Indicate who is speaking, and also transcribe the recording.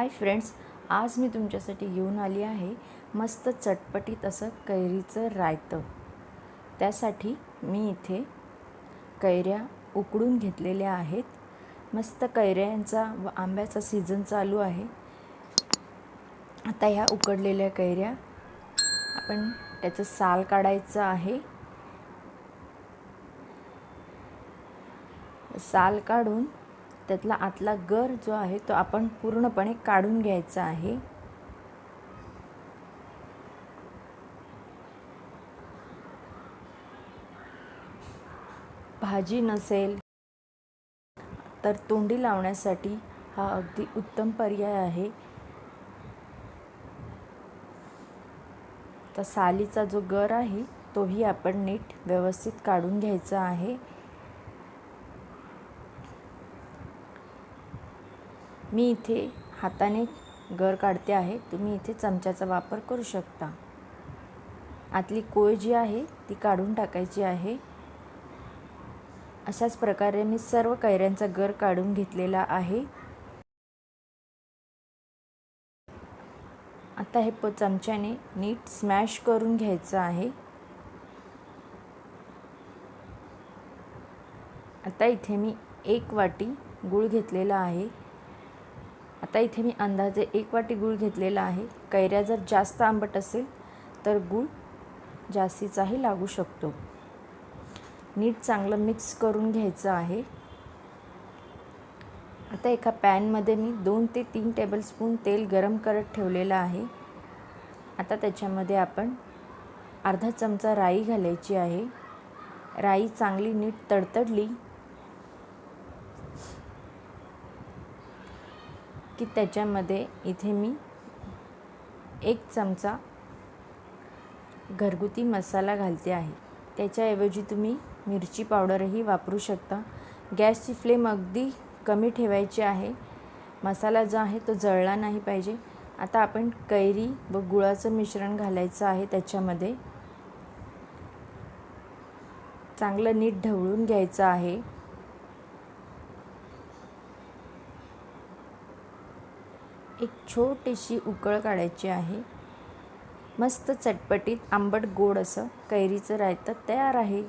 Speaker 1: Friends, आज मी तुमच्यासाठी घेऊन आली आहे मस्त चटपटीत असं कैरीचं रायतं। त्यासाठी मी इथे कैऱ्या उकडून घेतलेल्या आहेत। मस्त कैऱ्यांचा व आंब्याचा सीझन चालू आहे। आता ह्या उकडलेल्या कैऱ्या आपण त्याचं साल काढायचं आहे। साल काढून त्यातला आतला गर जो आहे तो आपण पूर्णपणे काढून घ्यायचा आहे। भाजी नसेल तर तोंडी लावण्यासाठी हा अगदी उत्तम पर्याय आहे। तर सालीचा जो गर आहे तोही आपण नीट व्यवस्थित काढून घ्यायचा आहे। मी इथे हाताने गर काढते आहे, तुम्ही इथे चमच्याचा वापर करू शकता। आतली कोय जी आहे ती काढून टाकायची आहे। अशाच प्रकारे मी सर्व कैऱ्यांचा गर काढून घेतलेला आहे। आता हे चमच्याने नीट स्मॅश करून घ्यायचं आहे। आता इथे मी 1 वाटी गूळ घेतलेला आहे। आता इथे मी अंदाजे 1 वाटी गूळ घेतलेला आहे। कैऱ्या जर जास्त आंबट असेल तर गूळ जास्तीचाही लागू शकतो। नीट चांगलं मिक्स करून घ्यायचं आहे। आता एका पॅनमध्ये मी 2 ते 3 टेबलस्पून तेल गरम करत ठेवलेलं आहे। आता त्याच्यामध्ये आपण अर्धा चमचा राई घालायची आहे। राई चांगली नीट तडतडली की त्याच्यामध्ये इथे मी 1 चमचा घरगुती मसाला घालते आहे। त्याच्याऐवजी तुम्ही मिरची पावडरही वापरू शकता। गॅसची फ्लेम अगदी कमी ठेवायची आहे। मसाला जो आहे तो जळला नाही पाहिजे। आता आपण कैरी व गुळाचं मिश्रण घालायचं आहे। त्याच्यामध्ये चांगलं नीट ढवळून घ्यायचं आहे। एक छोटीशी उकळ काढायची आहे। मस्त चटपटीत आंबट गोड असं कैरीचं रायतं तयार आहे।